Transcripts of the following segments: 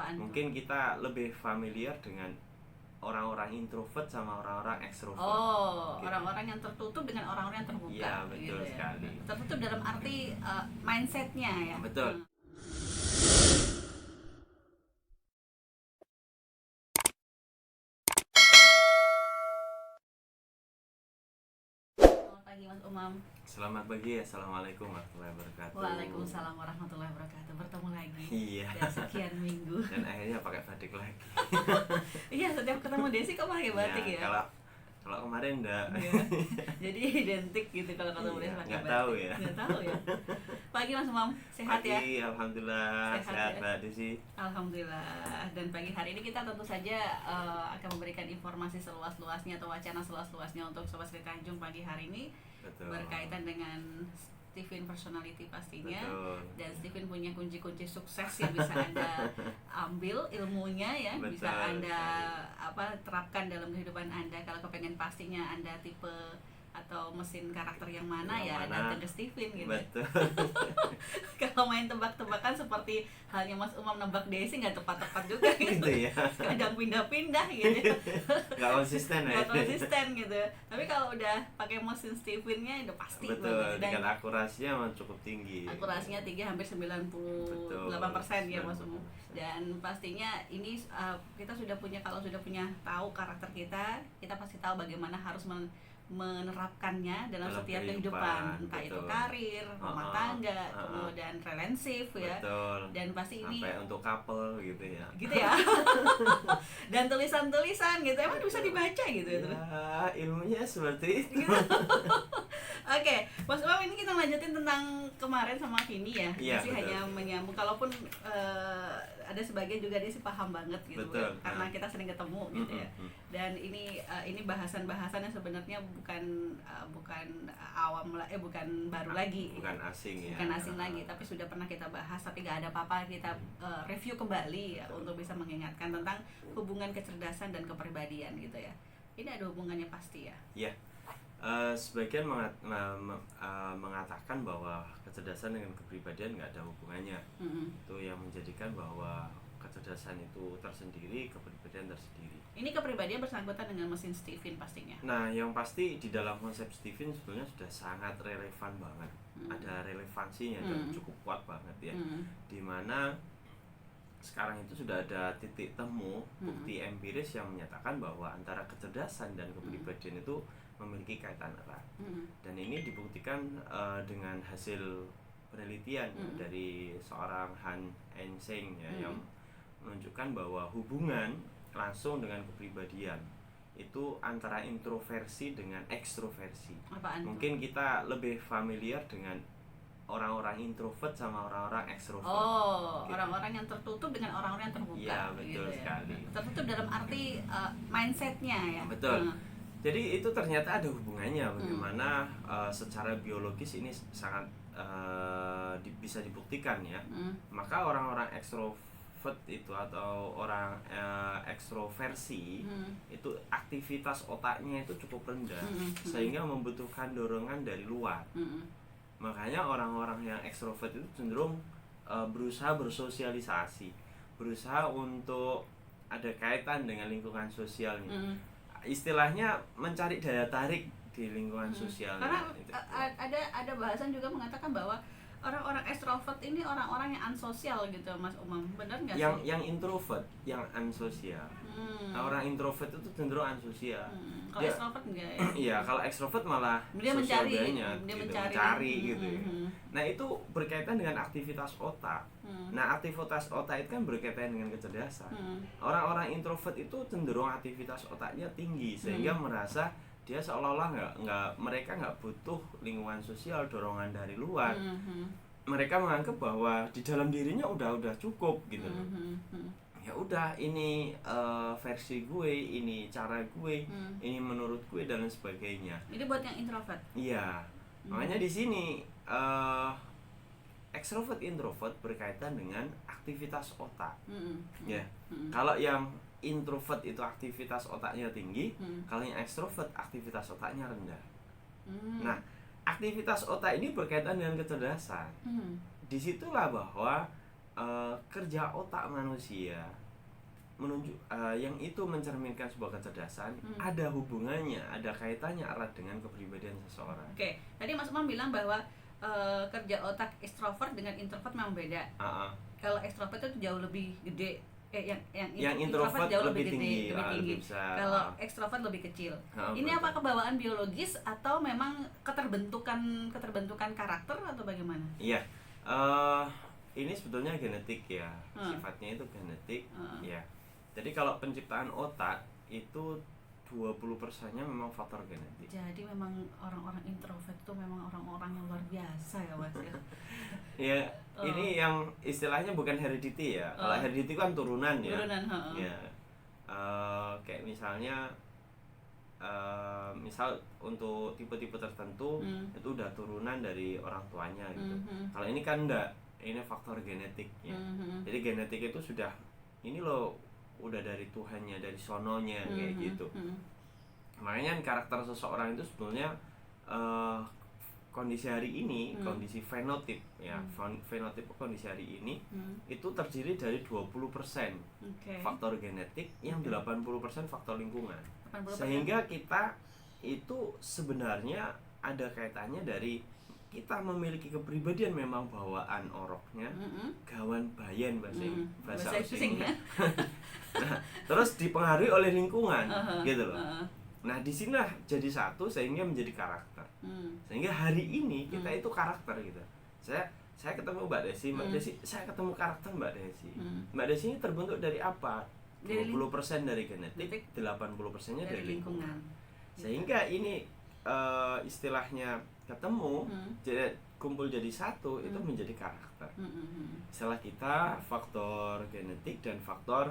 Apaan Mungkin tuh? kita lebih familiar dengan orang-orang introvert sama orang-orang ekstrovert. Oh, Gitu. orang-orang yang tertutup dengan orang-orang yang terbuka. Iya, betul gitu ya. sekali. Tertutup dalam arti mindsetnya ya. Betul. Selamat pagi Mas Umam. Selamat pagi, assalamualaikum warahmatullahi wabarakatuh. Waalaikumsalam warahmatullahi wabarakatuh. Bertemu lagi. Iya. Dan sekian minggu. Dan akhirnya pakai batik lagi. Iya, setiap ketemu Desi kok pakai batik ya. Kalau kemarin enggak. Iya. Jadi identik gitu kalau ketemu Desi pakai nggak batik. tahu ya. Nggak tahu ya. Pagi Mas Umam, sehat Pagi, ya? alhamdulillah Sehat sehat ya? Mbak Desi. Alhamdulillah. Dan pagi hari ini kita tentu saja akan memberikan informasi seluas-luasnya atau wacana seluas-luasnya untuk Sobat Sri Tanjung pagi hari ini. Betul. Berkaitan dengan Stephen personality pastinya. Betul. Dan Stephen punya kunci-kunci sukses yang bisa Anda ambil ilmunya ya. Betul Bisa Anda sekali. terapkan dalam kehidupan Anda. Kalau kepengen pastinya Anda tipe atau mesin karakter yang mana Yang ya mana? datang ke Stephen gitu. Betul. Kalau main tebak-tebakan seperti halnya Mas Umam nebak Desi nggak tepat-tepat juga gitu. Gitu ya. Kadang pindah-pindah gitu. Nggak konsisten ya. Nggak konsisten gitu. Tapi kalau udah pakai mesin Stephen-nya udah pasti Betul, banget. Dan dengan akurasinya memang cukup tinggi. akurasinya tinggi, hampir 98% ya Mas Umum. 98%. Dan pastinya ini kita sudah punya, kalau sudah punya tahu karakter kita pasti tahu bagaimana harus menerapkannya dalam setiap kehidupan, entah betul. itu karir, rumah tangga, kemudian relationship ya. Betul. Dan pasti ini sampai untuk couple gitu ya. gitu ya. Dan tulisan-tulisan gitu emang bisa dibaca gitu ya. Ya, ilmunya seperti itu. Gitu. Oke, Mas Umam, ini kita lanjutin tentang kemarin sama Vini ya. Iya, Masih betul. hanya menyambung, kalaupun ada sebagian juga dia sih paham banget gitu. Betul. Karena kita sering ketemu gitu ya. Dan ini bahasan-bahasan yang sebenarnya bukan awam lah, bukan baru lagi. Bukan asing ya. Bukan asing lagi, tapi sudah pernah kita bahas, tapi gak ada apa-apa, kita review kembali ya, untuk bisa mengingatkan tentang hubungan kecerdasan dan kepribadian gitu ya. Ini ada hubungannya pasti ya. Iya. Sebagian mengatakan bahwa kecerdasan dengan kepribadian nggak ada hubungannya. Itu yang menjadikan bahwa kecerdasan itu tersendiri, kepribadian tersendiri. Ini kepribadian bersangkutan dengan mesin Stephen pastinya. Nah, yang pasti di dalam konsep Stephen sebenarnya sudah sangat relevan banget. Ada relevansinya dan cukup kuat banget ya. Dimana sekarang itu sudah ada titik temu, bukti empiris yang menyatakan bahwa antara kecerdasan dan kepribadian itu memiliki kaitan erat. Dan ini dibuktikan dengan hasil penelitian dari seorang Han Ensing ya, yang menunjukkan bahwa hubungan langsung dengan kepribadian itu antara introversi dengan ekstroversi. Apaan Mungkin kita lebih familiar dengan orang-orang introvert sama orang-orang ekstrovert. Oh, gitu. orang-orang yang tertutup dengan orang-orang yang terbuka. Iya, betul gitu sekali. Ya. Tertutup dalam arti mindsetnya ya. Betul. Jadi itu ternyata ada hubungannya bagaimana secara biologis ini sangat bisa dibuktikan ya. Maka orang-orang ekstrovert itu atau orang ekstroversi itu aktivitas otaknya itu cukup rendah sehingga membutuhkan dorongan dari luar. Makanya orang-orang yang ekstrovert itu cenderung berusaha bersosialisasi, berusaha untuk ada kaitan dengan lingkungan sosialnya. Istilahnya mencari daya tarik di lingkungan sosial. Karena ada bahasan juga mengatakan bahwa orang-orang ekstrovert ini orang-orang yang ansosial gitu, Mas Umam. Benar nggak sih? Yang introvert, yang ansosial. Nah, orang introvert itu cenderung ansosial. Kalau ekstrovert enggak ya? Iya, kalau ekstrovert malah Dia mencari, banyak, dia gitu, mencari. gitu. Nah, itu berkaitan dengan aktivitas otak. Nah, aktivitas otak itu kan berkaitan dengan kecerdasan. Orang-orang introvert itu cenderung aktivitas otaknya tinggi sehingga merasa dia seolah-olah mereka nggak butuh lingkungan sosial, dorongan dari luar. Mereka menganggap bahwa di dalam dirinya udah cukup gitu. Ya udah, ini versi gue, ini cara gue, ini menurut gue dan lain sebagainya. Ini buat yang introvert. Iya. Makanya di sini extrovert introvert berkaitan dengan aktivitas otak. Ya. Kalau yang introvert itu aktivitas otaknya tinggi, kalau yang extrovert aktivitas otaknya rendah. Nah, aktivitas otak ini berkaitan dengan kecerdasan. Disitulah bahwa kerja otak manusia menunjuk yang itu mencerminkan sebuah kecerdasan, ada hubungannya, ada kaitannya erat dengan kepribadian seseorang. Oke, tadi Mas Umam bilang bahwa kerja otak ekstrovert dengan introvert memang beda. Kalau ekstrovert itu jauh lebih gede, yang introvert jauh lebih tinggi. Kalau ekstrovert lebih kecil. Ini betul. apa kebawaan biologis atau memang keterbentukan karakter atau bagaimana? Iya, ini sebetulnya genetik ya, sifatnya itu genetik ya. Jadi kalau penciptaan otak itu 20%-nya memang faktor genetik. Jadi memang orang-orang introvert itu memang orang-orang yang luar biasa ya Mas ya. Ya, ini yang istilahnya bukan heredity ya. Kalau heredity kan turunan ya. Ya. Kayak misalnya misal untuk tipe-tipe tertentu itu udah turunan dari orang tuanya gitu. Kalau ini kan enggak, ini faktor genetik ya. Jadi genetik itu sudah ini loh, udah dari Tuhannya, dari sononya kayak gitu. Makanya karakter seseorang itu sebetulnya kondisi hari ini, kondisi fenotip ya, fenotip kondisi hari ini itu terdiri dari 20% faktor genetik, yang 80% faktor lingkungan. 80%. Sehingga kita itu sebenarnya ada kaitannya dari kita memiliki kepribadian memang bawaan oroknya, gawan bayan bahasa Inggrisnya. Nah, terus dipengaruhi oleh lingkungan, gitu loh. Nah, di sinilah jadi satu sehingga menjadi karakter. Sehingga hari ini kita itu karakter gitu. Saya ketemu Mbak Desi, saya ketemu karakter Mbak Desi. Mbak Desi ini terbentuk dari apa? 20% dari genetik, 80%-nya dari lingkungan. Sehingga ini istilahnya ketemu, jadi kumpul jadi satu, itu menjadi karakter. Setelah kita faktor genetik dan faktor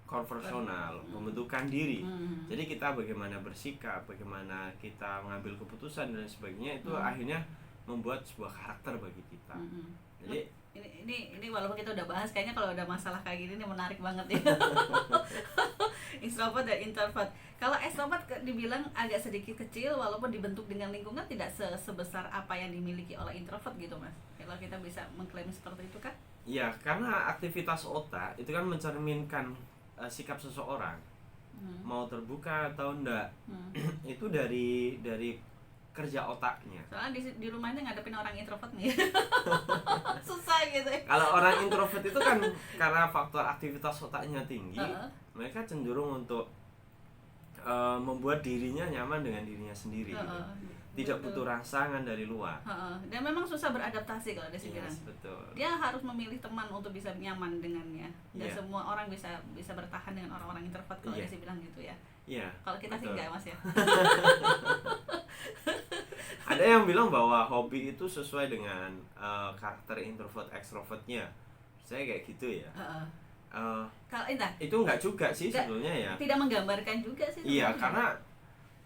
konversional, pembentukan diri. Jadi kita bagaimana bersikap, bagaimana kita mengambil keputusan dan sebagainya, itu akhirnya membuat sebuah karakter bagi kita. Jadi ini walaupun kita udah bahas, kayaknya kalau udah masalah kayak gini ini menarik banget ya. Extrovert dan introvert. Kalau extrovert dibilang agak sedikit kecil walaupun dibentuk dengan lingkungan tidak sebesar apa yang dimiliki oleh introvert gitu Mas. Kalau kita bisa mengklaim seperti itu kan? Ya, karena aktivitas otak itu kan mencerminkan sikap seseorang, mau terbuka atau enggak, itu dari kerja otaknya. Soalnya di rumahnya ngadepin orang introvert nih. Susah gitu ya. Kalau orang introvert itu kan karena faktor aktivitas otaknya tinggi, mereka cenderung untuk membuat dirinya nyaman dengan dirinya sendiri gitu. Tidak butuh rangsangan dari luar. Dan memang susah beradaptasi kalau dia bilang. Betul. Dia harus memilih teman untuk bisa nyaman dengannya. Dan semua orang bisa bertahan dengan orang-orang introvert kalau dia bilang gitu ya. Iya. Kalau kita sih enggak Mas ya. Ada yang bilang bahwa hobi itu sesuai dengan karakter introvert extrovertnya. Saya kayak gitu ya. Kalau itu enggak juga sih sebetulnya ya. Tidak menggambarkan juga sih. Iya, karena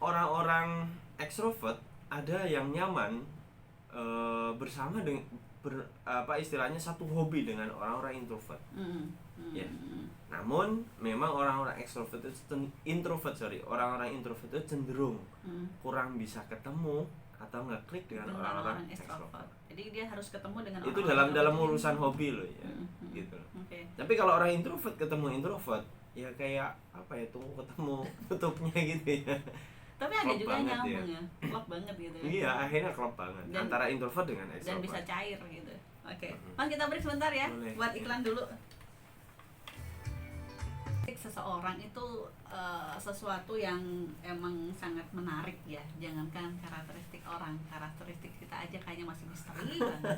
orang-orang ekstrovert ada yang nyaman bersama dengan istilahnya satu hobi dengan orang-orang introvert. Ya. Namun memang orang-orang ekstrovert itu orang-orang introvert itu cenderung kurang bisa ketemu atau nggak klik dengan orang-orang ekstrovert. Jadi dia harus ketemu dengan itu dalam urusan hobi loh ya, gitu. Tapi kalau orang introvert ketemu introvert, ya kayak apa ya, tunggu ketemu tutupnya gitu ya. Tapi ada juga nyambung ya, klop banget gitu ya. Iya, akhirnya klop banget antara introvert dengan extrovert. Dan bisa cair gitu. Oke. Mas, kita break sebentar ya. Boleh. Buat iklan dulu. Seseorang itu sesuatu yang emang sangat menarik ya. Jangankan karakteristik orang, karakteristik kita aja kayaknya masih misteri banget.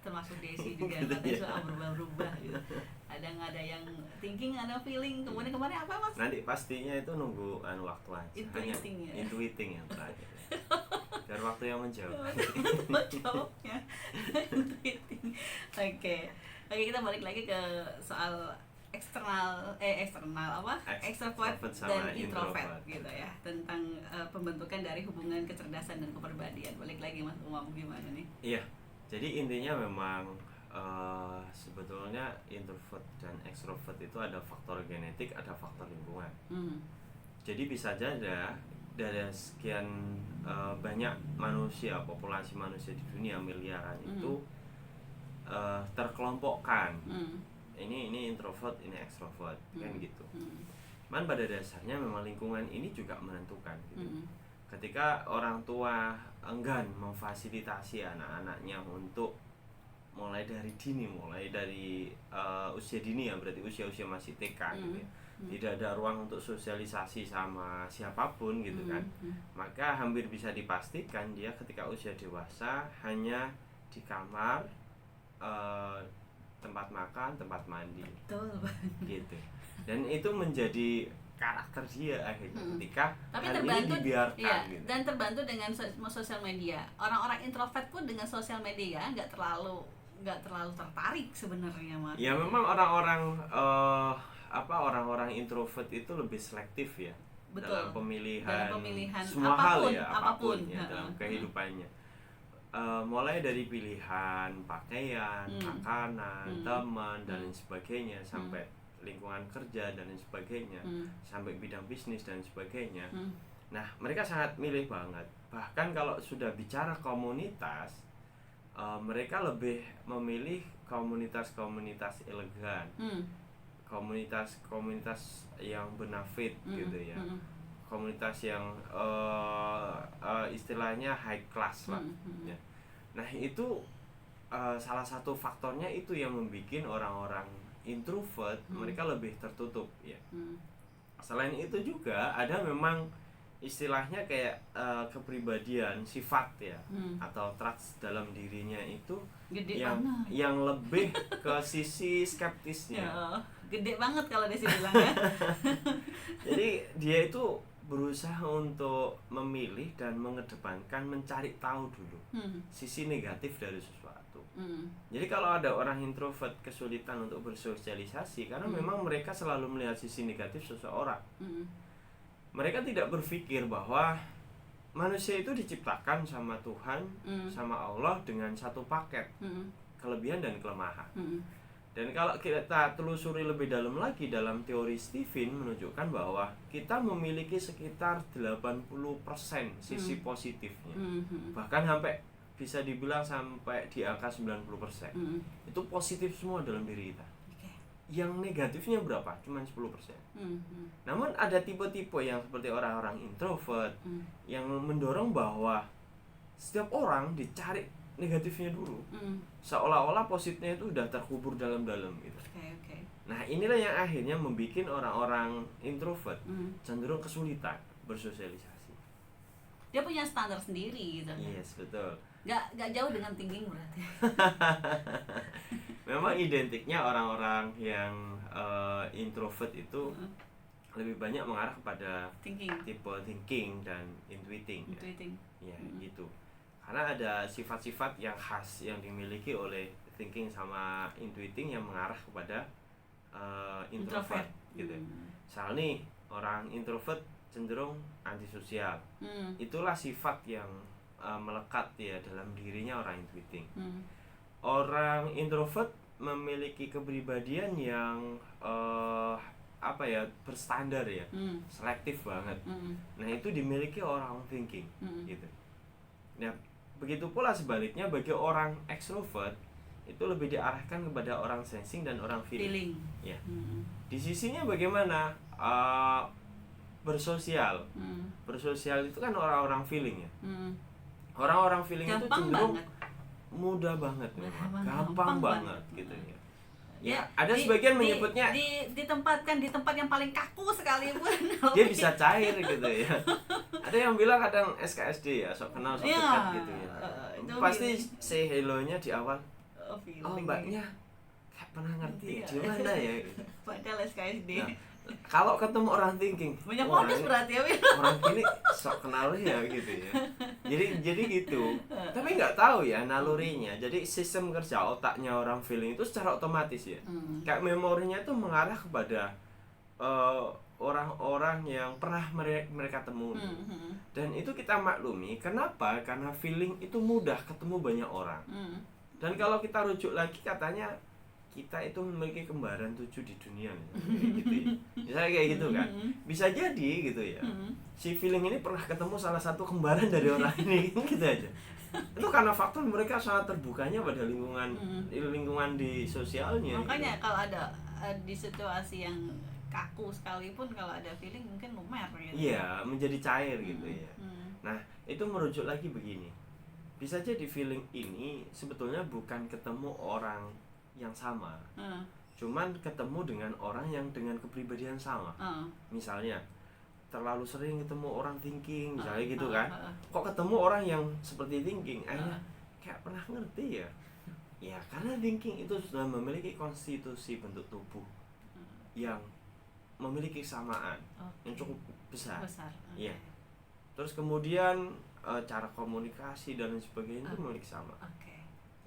Termasuk Desi juga katanya suka berubah-ubah gitu. Ada yang thinking, ada feeling. Kemudian kemarin apa Mas? Nanti pastinya itu nunggu waktu aja. Intuiting yang terakhir. Biar waktu yang menjawab. Menjawabnya. Intuiting. Oke, kita balik lagi ke soal eksternal extrovert dan introvert gitu ya, tentang pembentukan dari hubungan kecerdasan dan kepribadian. Balik lagi Mas Umam, gimana nih? Iya, jadi intinya memang sebetulnya introvert dan extrovert itu ada faktor genetik, ada faktor lingkungan. Jadi bisa saja dari sekian banyak manusia, populasi manusia di dunia miliaran itu terkelompokkan. Ini introvert, ini extrovert, kan gitu. Cuman pada dasarnya memang lingkungan ini juga menentukan gitu. Ketika orang tua enggan memfasilitasi anak-anaknya untuk mulai dari usia dini ya, berarti usia masih TK gitu ya. Tidak ada ruang untuk sosialisasi sama siapapun gitu kan. Maka hampir bisa dipastikan dia ketika usia dewasa hanya di kamar, tempat makan, tempat mandi. Betul. Gitu. Dan itu menjadi karakter dia akhirnya ketika tapi hal terbantu, ini dibiarkan gitu. Dan terbantu dengan sosial media. Orang-orang introvert pun dengan sosial media nggak terlalu tertarik sebenarnya, Mas. Ya memang orang-orang orang-orang introvert itu lebih selektif ya. Betul. Dalam pemilihan semua apapun, hal ya, apapun ya dalam uh-huh. kehidupannya. Mulai dari pilihan pakaian, makanan, teman dan lain sebagainya, sampai lingkungan kerja dan lain sebagainya, sampai bidang bisnis dan sebagainya. Nah, mereka sangat milih banget. Bahkan kalau sudah bicara komunitas, mereka lebih memilih komunitas-komunitas elegan, komunitas yang benefit gitu ya, komunitas yang istilahnya high class lah. Ya. Nah itu salah satu faktornya itu yang membuat orang-orang introvert mereka lebih tertutup ya. Selain itu juga ada memang istilahnya kayak kepribadian, sifat ya, atau traits dalam dirinya itu gede yang lebih ke sisi skeptisnya. Ya, gede banget kalau dia sih bilangnya. Jadi dia itu berusaha untuk memilih dan mengedepankan mencari tahu dulu sisi negatif dari sesuatu. Jadi kalau ada orang introvert kesulitan untuk bersosialisasi karena memang mereka selalu melihat sisi negatif seseorang. Mereka tidak berpikir bahwa manusia itu diciptakan sama Tuhan, sama Allah dengan satu paket kelebihan dan kelemahan. Dan kalau kita telusuri lebih dalam lagi dalam teori Stephen menunjukkan bahwa kita memiliki sekitar 80% sisi positifnya. Bahkan sampai bisa dibilang sampai di angka 90%. Itu positif semua dalam diri kita. Yang negatifnya berapa? Cuma 10%. Namun ada tipe-tipe yang seperti orang-orang introvert yang mendorong bahwa setiap orang dicari negatifnya dulu, seolah-olah positifnya itu udah terkubur dalam-dalam gitu. Nah inilah yang akhirnya membuat orang-orang introvert cenderung kesulitan bersosialisasi. Dia punya standar sendiri gitu. Yes, betul. Gak jauh dengan thinking berarti. Memang identiknya orang-orang yang introvert itu lebih banyak mengarah kepada tipe thinking dan intuiting. Ya, gitu. Karena ada sifat-sifat yang khas yang dimiliki oleh thinking sama intuiting yang mengarah kepada introvert gitu. Misal nih, orang introvert cenderung antisosial. Itulah sifat yang melekat ya dalam dirinya orang intuiting. Orang introvert memiliki kepribadian yang berstandar ya, selektif banget. Nah itu dimiliki orang thinking gitu. Nah begitu pula sebaliknya bagi orang extrovert itu lebih diarahkan kepada orang sensing dan orang feeling. Ya. Di sisinya bagaimana bersosial. Bersosial itu kan orang-orang feeling ya. Orang-orang feeling gampang itu cenderung banget. Mudah banget memang, gampang banget gitu ya. Ya, ada sebagian menyebutnya ditempatkan di tempat yang paling kaku sekalipun dia bisa cair gitu ya. Ada yang bilang kadang SKSD ya, sok kenal sok dekat gitu ya. Pasti say hello-nya di awal. Oh mbaknya kayak pernah ngerti di mana ya gitu. Padahal SKSD. Nah, kalau ketemu orang thinking banyak modus berarti ya. Orang ini sok kenal ya gitu ya. Jadi gitu. Tapi nggak tahu ya nalurinya. Jadi sistem kerja otaknya orang feeling itu secara otomatis ya. Kayak memorinya itu mengarah kepada orang-orang yang pernah mereka temui. Dan itu kita maklumi. Kenapa? Karena feeling itu mudah ketemu banyak orang. Dan kalau kita rujuk lagi katanya kita itu memiliki kembaran 7 di dunia kayak gitu ya. Misalnya kayak gitu kan, bisa jadi gitu ya, si feeling ini pernah ketemu salah satu kembaran dari orang ini gitu aja. Itu karena faktor mereka sangat terbukanya pada lingkungan di sosialnya. Makanya gitu. kalau ada di situasi yang kaku sekalipun, kalau ada feeling mungkin lumer gitu. Iya, menjadi cair gitu ya. Nah, itu merujuk lagi begini. Bisa jadi feeling ini sebetulnya bukan ketemu orang yang sama, cuman ketemu dengan orang yang dengan kepribadian sama. Misalnya terlalu sering ketemu orang thinking misalnya gitu kan, kok ketemu orang yang seperti thinking, akhirnya kayak pernah ngerti ya. Ya karena thinking itu sudah memiliki konstitusi bentuk tubuh yang memiliki kesamaan yang cukup besar. Ya. Terus kemudian cara komunikasi dan lain sebagainya itu memiliki sama.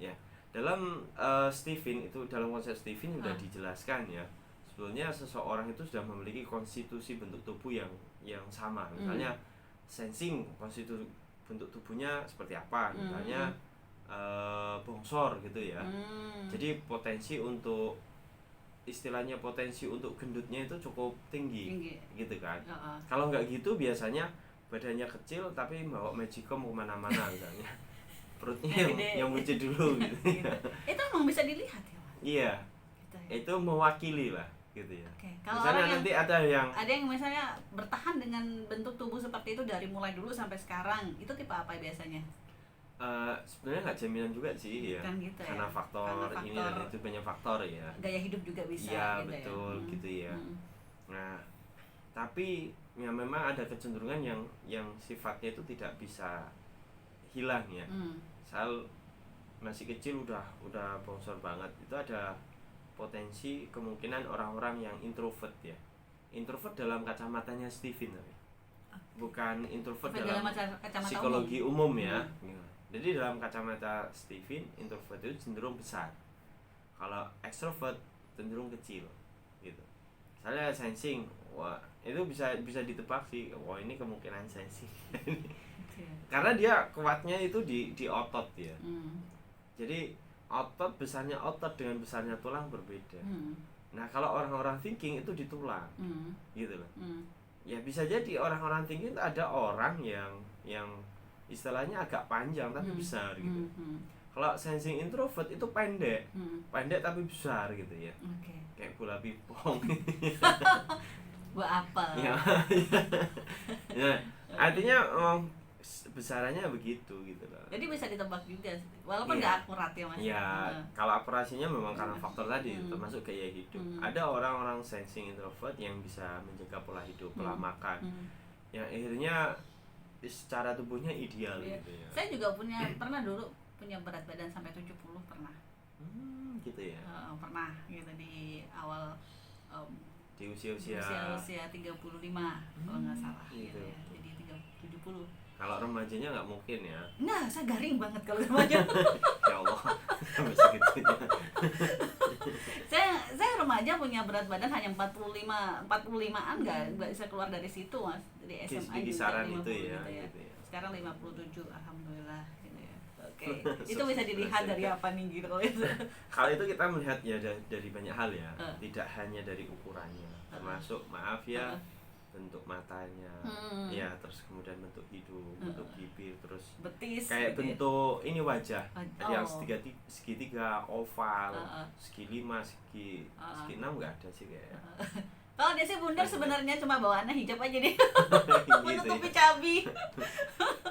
Ya. Dalam Stephen itu, dalam konsep Stephen sudah dijelaskan ya, sebetulnya seseorang itu sudah memiliki konstitusi bentuk tubuh yang sama. Misalnya sensing, konstitusi bentuk tubuhnya seperti apa, misalnya bongsor gitu ya. Jadi potensi untuk, istilahnya potensi untuk gendutnya itu cukup tinggi. Gitu kan. Kalau nggak gitu biasanya badannya kecil tapi bawa magicom kemana-mana misalnya. Perutnya yang buncit dulu gitu. Itu emang bisa dilihat ya, Pak? Iya. Gitu ya? Itu mewakili lah gitu ya. Kalau misalnya orang nanti ada yang misalnya bertahan dengan bentuk tubuh seperti itu dari mulai dulu sampai sekarang, itu tipe apa biasanya? Sebenarnya nggak jaminan juga sih ya. Kan gitu karena ya? faktor ini dan itu, banyak faktor ya. Gaya hidup juga bisa. Iya gitu betul ya? gitu ya. Nah tapi ya memang ada kecenderungan yang sifatnya itu tidak bisa hilang ya. Misal masih kecil udah bongsor banget, itu ada potensi kemungkinan orang-orang yang introvert ya. Introvert dalam kacamatanya Stephen, bukan introvert dalam psikologi umum ya. Jadi dalam kacamata Stephen, introvert itu cenderung besar, kalau extrovert cenderung kecil gitu. Misalnya sensing, wah itu bisa ditebak sih, wah ini kemungkinan sensing. Karena dia kuatnya itu di otot ya. Jadi otot, besarnya otot dengan besarnya tulang berbeda. Nah kalau orang-orang thinking itu di tulang, gitu loh. Ya bisa jadi orang-orang thinking itu ada orang yang istilahnya agak panjang tapi besar gitu. Kalau sensing introvert itu pendek tapi besar gitu ya. Kayak bola pingpong. Buat apel. Ya, artinya besarannya begitu gitu loh. Jadi bisa ditebak juga, walaupun nggak akurat ya Mas. Ya, kalau akurasinya memang karena faktor tadi, termasuk gaya hidup. Ada orang-orang sensing introvert yang bisa menjaga pola hidup, pola makan, yang akhirnya secara tubuhnya ideal gitu ya. Saya juga pernah dulu punya berat badan sampai 70 pernah. Gitu ya. Pernah gitu di awal di usia 35 kalau nggak salah gitu ya. Jadi 70. Kalau remajanya nggak mungkin ya. Nah, saya garing banget kalau remaja. Ya Allah, sampai segitunya. saya remaja punya berat badan hanya 45-an, nggak bisa keluar dari situ Mas. Dari SMA di kisaran itu ya, gitu ya. Sekarang 57, alhamdulillah gitu ya. Oke. Itu bisa dilihat dari apa nih gitu kalau itu. Kalau itu kita melihat ya dari banyak hal ya, tidak hanya dari ukurannya, termasuk maaf ya, bentuk matanya, ya terus kemudian bentuk hidung, bentuk bibir, terus betis, kayak gitu bentuk ini wajah, tadi yang segitiga, oval, segi 5, segi 6 nggak ada sih kayaknya. Kalau dia sih bundar sebenarnya cuma bawaannya hijab aja deh. Menutupi ya. cabi.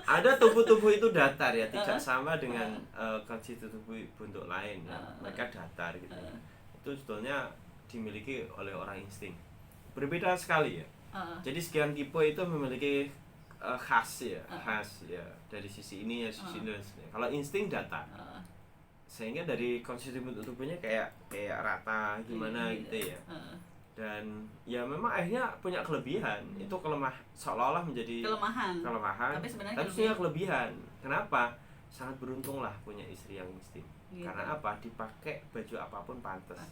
Ada tubuh-tubuh itu datar ya, tidak sama dengan konstitusi tubuh bentuk lain ya. Mereka datar gitu. Itu sebetulnya dimiliki oleh orang insting. Berbeda sekali ya. Jadi sekian tipe itu memiliki khas ya dari sisi ini ya, sisi ini. Kalau insting datar, sehingga dari konstitusi bentuk tubuhnya kayak rata gimana gitu ya. Dan ya memang akhirnya punya kelebihan. Itu seolah-olah menjadi kelemahan, tapi sebenarnya punya kelebihan. Kenapa? Sangat beruntung lah punya istri yang insting. Gitu. Karena apa? Dipakai baju apapun pantas.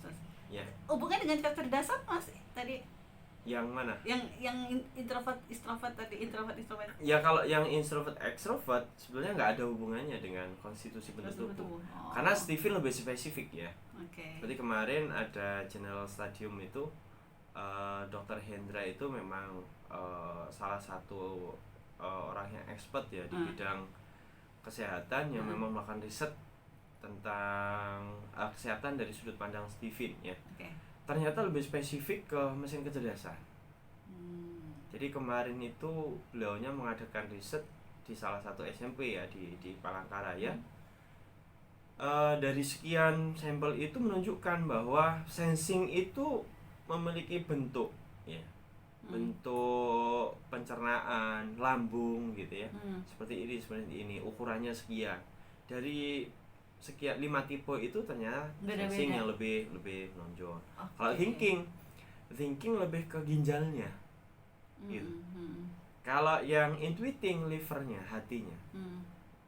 Ya. Hubungannya dengan kecerdasan Mas tadi. Yang mana? Yang introvert tadi, introvert. Ya kalau yang introvert extrovert sebenarnya nggak ada hubungannya dengan konstitusi bentuk tubuh. Karena Stephen lebih spesifik ya. Oke. Jadi kemarin ada General Stadium itu Dr. Hendra itu memang salah satu orang yang expert ya di bidang kesehatan yang memang melakukan riset tentang kesehatan dari sudut pandang Stephen ya. Ternyata lebih spesifik ke mesin kecerdasan. Jadi kemarin itu beliaunya mengadakan riset di salah satu SMP ya di Palangkaraya. Dari sekian sampel itu menunjukkan bahwa sensing itu memiliki bentuk ya. Bentuk pencernaan lambung gitu ya. Seperti ini, ukurannya sekian. Dari sekian 5 tipe itu ternyata sensing yang lebih menonjol. Kalau thinking lebih ke ginjalnya gitu. Kalau yang intuiting livernya, hatinya.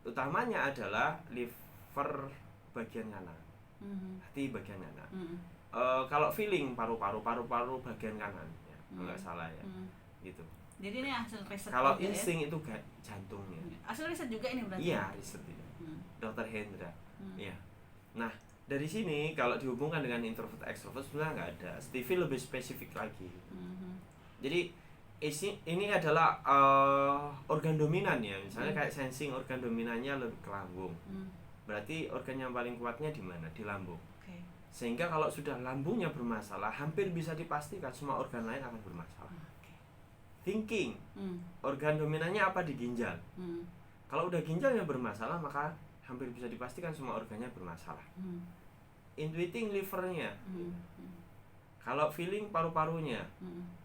Utamanya adalah liver bagian kanan, hati bagian kanan. Kalau feeling paru-paru bagian kanan ya, nggak salah ya gitu. Jadi ini hasil riset. Kalau insting ya? Itu jantungnya. Hasil riset juga ini berarti. Iya, riset itu. Dr. Hendra. Iya. Nah, dari sini kalau dihubungkan dengan introvert extrovert sebenarnya nggak ada. Stevie lebih spesifik lagi. Jadi ini adalah organ dominan ya. Misalnya kayak sensing, organ dominannya lebih ke lambung. Berarti organ yang paling kuatnya di mana? Di lambung. Sehingga kalau sudah lambungnya bermasalah, hampir bisa dipastikan semua organ lain akan bermasalah. Thinking, organ dominannya apa? Di ginjal. Kalau udah ginjalnya bermasalah, maka hampir bisa dipastikan semua organnya bermasalah. Intuiting livernya, kalau feeling paru-parunya,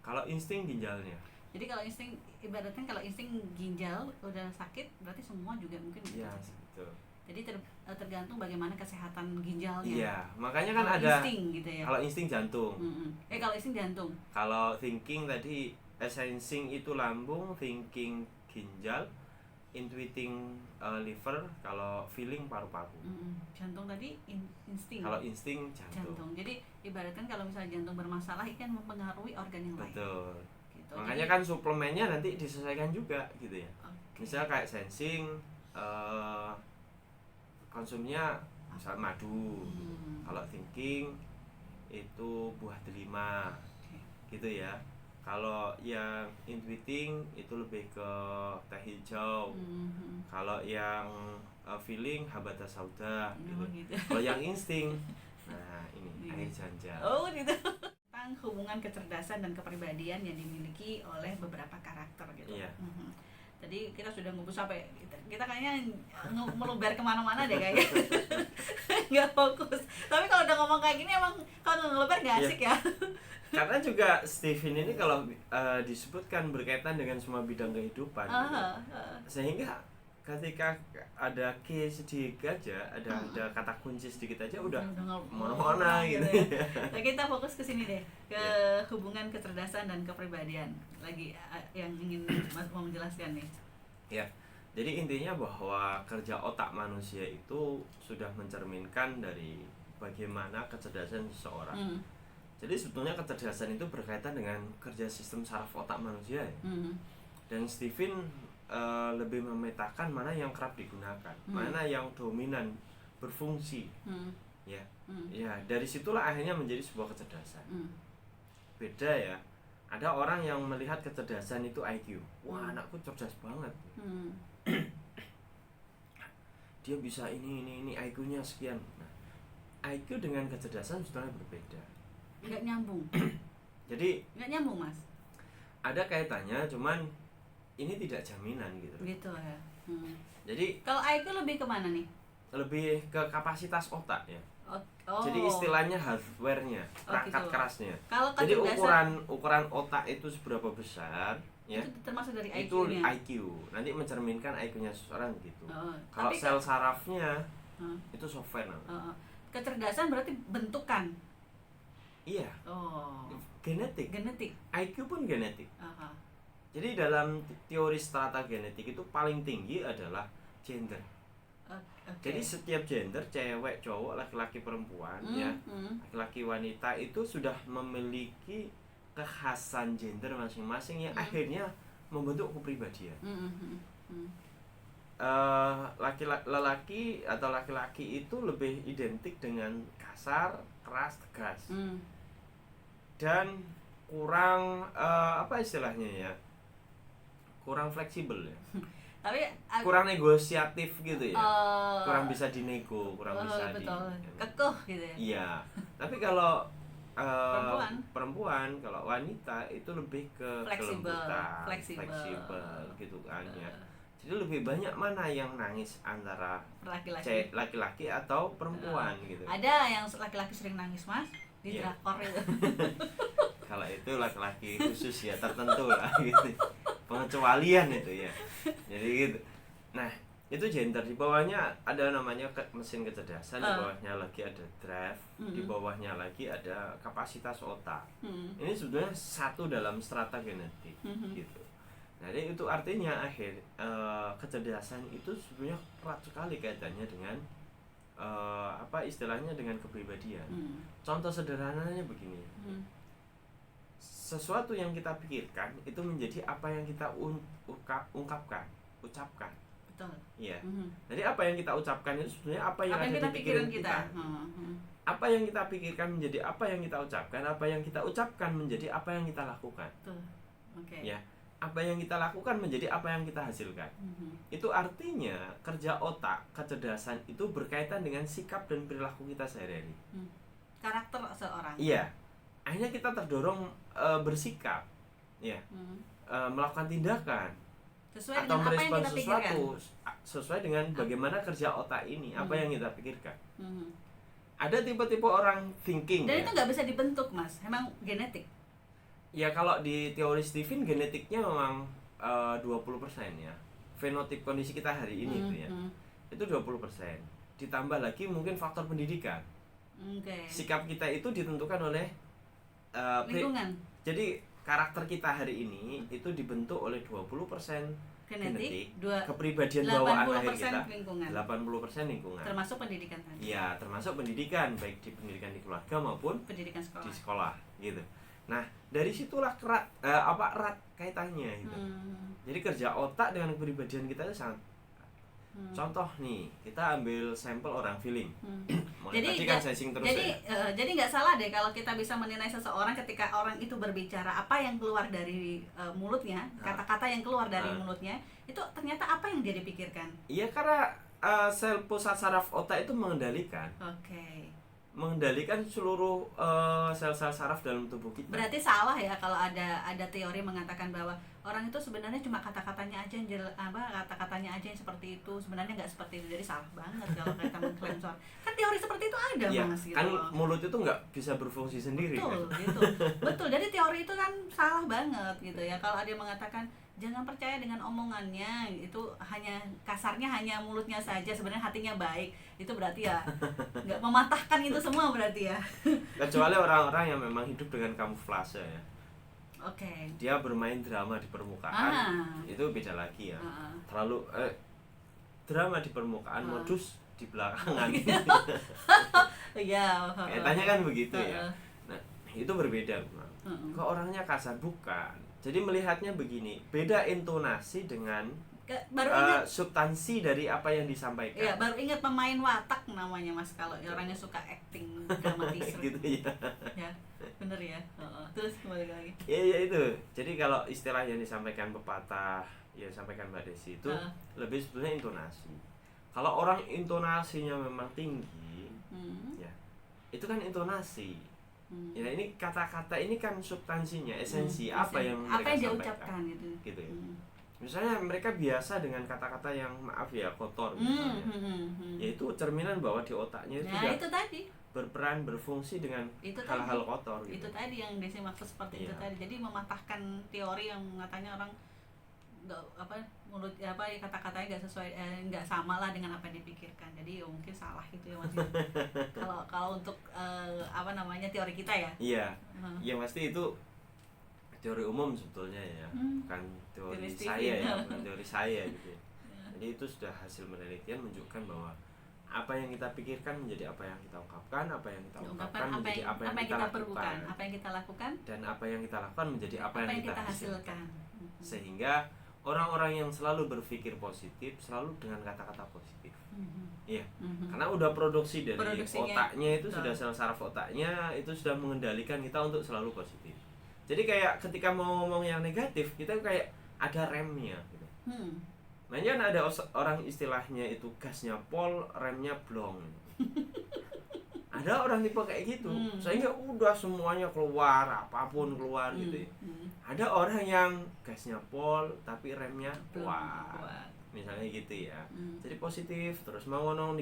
kalau insting ginjalnya. Jadi kalau insting, ibaratnya kalau insting ginjal udah sakit, berarti semua juga mungkin. Iya, betul. Jadi tergantung bagaimana kesehatan ginjalnya. Iya, makanya kan kalau ada insting gitu ya. Kalau insting jantung. Kalau insting jantung. Kalau thinking tadi sensing itu lambung, thinking ginjal, intuiting liver, kalau feeling paru-paru. Jantung tadi insting. Kalau insting jantung. Jadi ibaratkan kalau misalnya jantung bermasalah, itu kan mempengaruhi organ yang lain. Betul. Gitu. Makanya kan suplemennya nanti disesuaikan juga gitu ya. Misalnya kayak sensing konsumnya misal madu. Kalau thinking itu buah delima. Gitu ya. Kalau yang intuiting itu lebih ke teh hijau. Kalau yang feeling habata sauda gitu. Kalau yang insting, nah ini air janja. Oh gitu. Tentang hubungan kecerdasan dan kepribadian yang dimiliki oleh beberapa karakter gitu. Iya. Tadi kita sudah ngobrol sampai kita kayaknya meluber kemana-mana deh kayaknya. Nggak fokus. Tapi kalau udah ngomong kayak gini emang kalau ngeluber nggak asik ya. Karena juga Stephen ini kalau disebutkan berkaitan dengan semua bidang kehidupan gitu. Sehingga ketika ada key sedikit aja, ada kata kunci sedikit aja udah mana-mana gitu. Nah, kita fokus ke sini deh, ke hubungan kecerdasan dan kepribadian. Lagi yang ingin Mas mau menjelaskan nih. Ya. Jadi intinya bahwa kerja otak manusia itu sudah mencerminkan dari bagaimana kecerdasan seseorang. Jadi sebetulnya kecerdasan itu berkaitan dengan kerja sistem saraf otak manusia ya. Dan Stephen lebih memetakan mana yang kerap digunakan, mana yang dominan berfungsi. Ya. Ya, dari situlah akhirnya menjadi sebuah kecerdasan. Beda ya. Ada orang yang melihat kecerdasan itu IQ. Wah, anakku cerdas banget. Dia bisa ini IQ-nya sekian. Nah, IQ dengan kecerdasan sebenarnya berbeda. Nggak nyambung. Jadi nggak nyambung, Mas. Ada kaitannya, cuman ini tidak jaminan gitu. Gitu ya. Jadi kalau IQ lebih kemana nih? Lebih ke kapasitas otak ya. Oh. Jadi istilahnya hardware-nya, perangkat gitu. kerasnya. Kalau jadi ukuran otak itu seberapa besar ya? Itu termasuk dari IQ. Itu IQ. Nanti mencerminkan IQ-nya seseorang gitu. Kalau tapi sel sarafnya itu software namanya. Kecerdasan berarti bentukan. Iya. Genetik. IQ pun genetik. Jadi dalam teori strata genetik itu paling tinggi adalah gender. Jadi setiap gender, cewek, cowok, laki-laki, perempuan ya, laki-laki, wanita itu sudah memiliki kekhasan gender masing-masing yang akhirnya membentuk kepribadian. Lelaki atau laki-laki itu lebih identik dengan kasar, keras, tegas, dan kurang apa istilahnya ya, kurang fleksibel ya. Tapi kurang negosiatif gitu ya, kurang bisa dinego, kurang bisa kekeh gitu ya. Iya, tapi kalau perempuan kalau wanita itu lebih ke kelembutan, fleksibel gitu kan ya. Jadi lebih banyak mana yang nangis antara laki-laki atau perempuan gitu. Ada yang laki-laki sering nangis mas di drakor itu. Kalau itu laki-laki khusus ya, tertentu lah gitu, pengecualian itu ya. Jadi gitu. Nah itu gender, di bawahnya ada namanya mesin kecerdasan, di bawahnya lagi ada drive, di bawahnya lagi ada kapasitas otak. Ini sebenarnya satu dalam strata genetik gitu. Jadi itu artinya kecerdasan itu sebenarnya erat sekali kaitannya dengan apa istilahnya dengan kepribadian. Contoh sederhananya begini, sesuatu yang kita pikirkan itu menjadi apa yang kita ucapkan. Betul. Iya. Jadi apa yang kita ucapkan itu sebenarnya apa yang ada di pikiran kita. Apa yang kita pikirkan menjadi apa yang kita ucapkan, apa yang kita ucapkan menjadi apa yang kita lakukan. Betul. Oke. Ya. Apa yang kita lakukan menjadi apa yang kita hasilkan. Itu artinya kerja otak, kecerdasan itu berkaitan dengan sikap dan perilaku kita sehari-hari. Karakter seorang. Iya. Akhirnya kita terdorong bersikap, ya, melakukan tindakan sesuai atau dengan merespon apa yang kita sesuatu pikirkan. sesuai dengan bagaimana kerja otak ini, apa yang kita pikirkan. Ada tipe-tipe orang thinking. Dan ya. itu nggak bisa dibentuk mas, emang genetik. Ya kalau di teori Stephen genetiknya memang 20% ya. Fenotip kondisi kita hari ini itu ya. Itu 20%. Ditambah lagi mungkin faktor pendidikan. Sikap kita itu ditentukan oleh lingkungan. Jadi karakter kita hari ini itu dibentuk oleh 20% genetik, kepribadian bawaan lahir kita, lingkungan. 80% lingkungan. Termasuk pendidikan tadi. Iya, termasuk pendidikan, baik di pendidikan di keluarga maupun pendidikan sekolah. Di sekolah gitu. Nah, dari situlah erat kaitannya gitu. Jadi kerja otak dengan kepribadian kita itu sangat. Contoh nih, kita ambil sampel orang feeling. Jadi tadi kan sensing terus jadi nggak salah deh kalau kita bisa menilai seseorang ketika orang itu berbicara, apa yang keluar dari mulutnya, kata-kata yang keluar dari mulutnya itu ternyata apa yang dia dipikirkan. Iya, karena sel pusat saraf otak itu mengendalikan. Mengendalikan seluruh sel-sel saraf dalam tubuh kita. Berarti salah ya kalau ada teori mengatakan bahwa orang itu sebenarnya cuma kata-katanya aja kata-katanya aja yang seperti itu, sebenarnya nggak seperti itu. Jadi salah banget kalau kita mengklaim soal. Kan teori seperti itu ada ya, mas gitu. Kan mulut itu nggak bisa berfungsi sendiri. Betul kan? Gitu. Betul. Jadi teori itu kan salah banget gitu ya. Kalau ada yang mengatakan jangan percaya dengan omongannya, itu kasarnya hanya mulutnya saja, sebenarnya hatinya baik, itu berarti ya nggak mematahkan itu semua berarti ya. Kecuali orang-orang yang memang hidup dengan kamuflase ya. Oke. Dia bermain drama di permukaan, itu beda lagi ya. Terlalu drama di permukaan, modus di belakangan. Iya. Kayaknya kan begitu ya. Nah itu berbeda. Kok orangnya kasar? Bukan. Jadi melihatnya begini, beda intonasi dengan substansi dari apa yang disampaikan. Iya, baru ingat pemain watak namanya mas, kalau orangnya suka acting dramatis. Gitu ya. Ya, bener ya. Terus kembali lagi. Iya itu. Jadi kalau istilah yang disampaikan pepatah, yang disampaikan Mbak Desi itu lebih sebetulnya intonasi. Kalau orang intonasinya memang tinggi, ya itu kan intonasi. Ya ini kata-kata ini kan substansinya, esensi apa yang mereka dia sampaikan ucapkan gitu ya. Misalnya mereka biasa dengan kata-kata yang maaf ya kotor misalnya, yaitu cerminan bahwa di otaknya itu itu tadi berperan berfungsi dengan hal-hal kotor gitu. Itu tadi yang Desi maksud seperti itu tadi. Jadi mematahkan teori yang katanya orang kata-katanya nggak sesuai, nggak sama lah dengan apa yang dipikirkan. Jadi mungkin salah gitu ya mas. Kalau untuk teori kita ya. Iya. Yang pasti itu teori umum sebetulnya ya, bukan teori saya ya, bukan teori saya gitu. Jadi itu sudah hasil penelitian menunjukkan bahwa apa yang kita pikirkan menjadi apa yang kita ungkapkan, apa yang kita ungkapkan apa menjadi yang, apa yang kita lakukan, apa yang kita lakukan, dan apa yang kita lakukan menjadi apa yang kita hasilkan. Mm-hmm. Sehingga orang-orang yang selalu berpikir positif selalu dengan kata-kata positif. Iya. Karena udah produksi dari otaknya itu, sudah sel saraf otaknya itu sudah mengendalikan kita untuk selalu positif. Jadi kayak ketika mau ngomong yang negatif, kita kayak ada remnya gitu. Makanya ada orang istilahnya itu gasnya pol, remnya blong. Ada orang tipe kayak gitu, sehingga udah semuanya keluar, apapun keluar gitu ya. Ada orang yang gasnya pol tapi remnya kuat. Misalnya gitu ya. Jadi positif, terus mau ngomong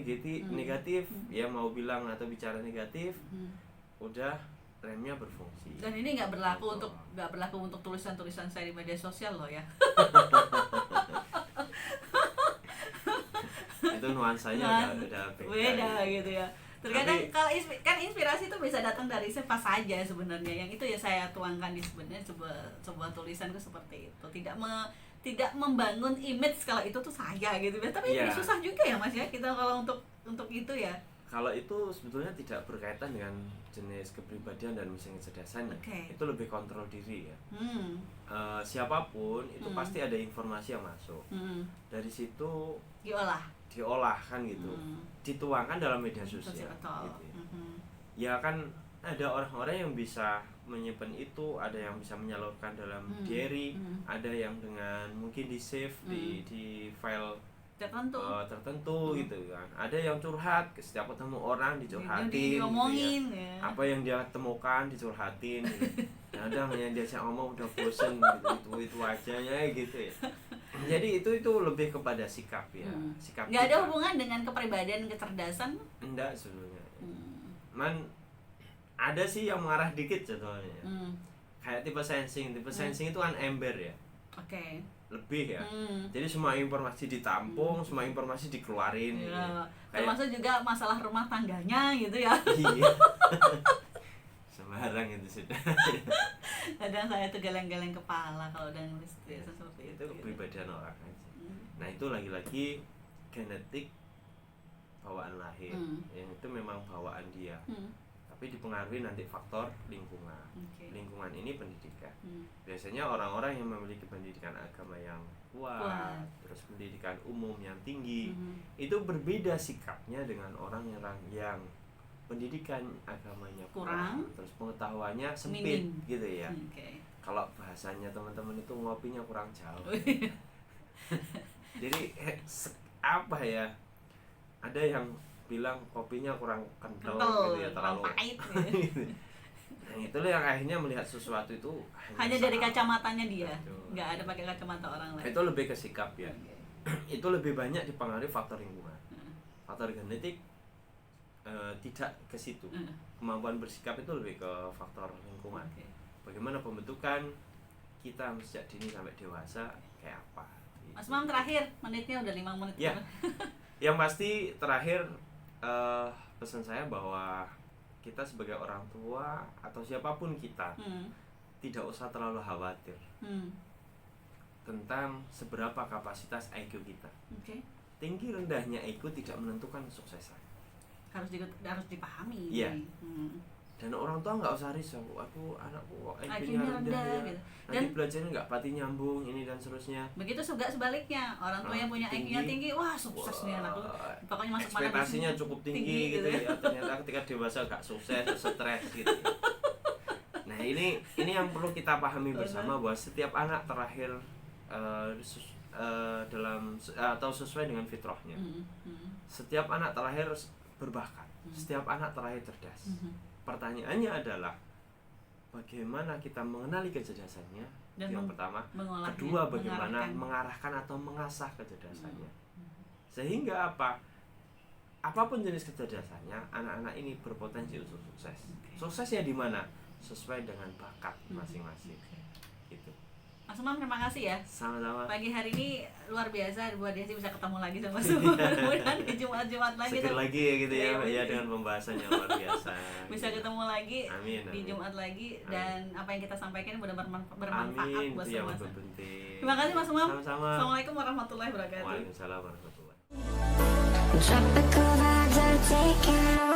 negatif, ya mau bilang atau bicara negatif, udah remnya berfungsi. Dan ini nggak berlaku untuk tulisan-tulisan saya di media sosial loh ya. Itu nuansanya udah beda gitu ya. Terkadang kalau inspirasi itu bisa datang dari siapa saja sebenarnya. Yang itu ya saya tuangkan di sebenarnya sebuah tulisan itu seperti itu. Tidak membangun image kalau itu tuh saya gitu. Tapi ini susah juga ya Mas ya kita kalau untuk itu ya. Kalau itu sebetulnya tidak berkaitan dengan jenis kepribadian dan mesin kecerdasannya. Itu lebih kontrol diri ya. Siapapun itu pasti ada informasi yang masuk. Dari situ diolah kan gitu. Dituangkan dalam media sosial gitu ya. Ya kan ada orang-orang yang bisa menyimpan itu, ada yang bisa menyalurkan dalam diary, ada yang dengan mungkin di save di file tertentu gitu kan. Ada yang curhat, setiap ketemu orang dicurhatin gitu ya. Apa yang dia temukan dicurhatin gitu. Kadang yang dia ngomong udah bosen gitu, itu aja ya gitu ya. Jadi itu lebih kepada sikap ya. Sikap nggak ada hubungan dengan kepribadian, kecerdasan? Enggak sebenarnya. Ada sih yang mengarah dikit contohnya. Kayak tipe sensing itu kan ember ya. Lebih ya. Jadi semua informasi ditampung, semua informasi dikeluarin gitu. Termasuk juga masalah rumah tangganya gitu ya. Iya. Sembarang itu sudah. Kadang saya tuh geleng-geleng kepala kalau udah nulis seperti itu. Itu kepribadian orang aja. Nah itu lagi-lagi genetik bawaan lahir. Yang itu memang bawaan dia. Tapi dipengaruhi nanti faktor lingkungan. Lingkungan ini pendidikan. Biasanya orang-orang yang memiliki pendidikan agama yang kuat, terus pendidikan umum yang tinggi, itu berbeda sikapnya dengan orang yang pendidikan agamanya kurang, terus pengetahuannya sempit gitu ya. Kalau bahasanya teman-teman itu ngopinya kurang jauh. Jadi apa ya? Ada yang bilang kopinya kurang kental gitu ya, terlalu pahit. Nah itulah yang akhirnya melihat sesuatu itu hanya dari kacamatanya dia, nggak ada pakai kacamata orang lain. Itu lebih ke sikap ya. Itu lebih banyak dipengaruhi faktor lingkungan. Faktor genetik tidak ke situ. Kemampuan bersikap itu lebih ke faktor lingkungan. Bagaimana pembentukan kita sejak dini sampai dewasa kayak apa. Mas Mam terakhir, menitnya udah 5 menit. Ya. Yang pasti terakhir pesan saya bahwa kita sebagai orang tua atau siapapun kita tidak usah terlalu khawatir tentang seberapa kapasitas IQ kita. Tinggi rendahnya IQ tidak menentukan kesuksesan. Harus dipahami. Iya. Dan orang tua nggak usah risau, anakku IQ-nya rendah ya. Gitu. Nanti belajarnya nggak pati nyambung ini dan seterusnya. Begitu juga sebaliknya, orang tua yang punya IQ-nya tinggi, wah sukses nih anakku. Pokoknya masuk mana ekspektasinya cukup tinggi gitu ya. Ternyata ketika dewasa nggak sukses, stres gitu. Nah ini yang perlu kita pahami bersama bahwa setiap anak terlahir dalam atau sesuai dengan fitrahnya. Setiap anak terlahir berbakat, setiap anak terlahir cerdas. Pertanyaannya adalah bagaimana kita mengenali kecerdasannya, yang pertama, kedua bagaimana mengarahkan atau mengasah kecerdasannya. Sehingga apapun jenis kecerdasannya, anak-anak ini berpotensi untuk sukses. Suksesnya di mana? Sesuai dengan bakat masing-masing. Gitu. Mas Umam terima kasih ya. Sama-sama. Pagi hari ini luar biasa, buat Desi bisa ketemu lagi sama Mas Umam. Mudah-mudahan di Jumat-Jumat lagi. Seger lagi ya gitu ya dengan pembahasannya luar biasa. Bisa gitu. ketemu lagi di Jumat lagi dan apa yang kita sampaikan benar-benar bermanfaat buat semua. Terima kasih Mas Umam. Sama-sama. Assalamualaikum warahmatullahi wabarakatuh. Waalaikumsalam warahmatullahi wabarakatuh. taking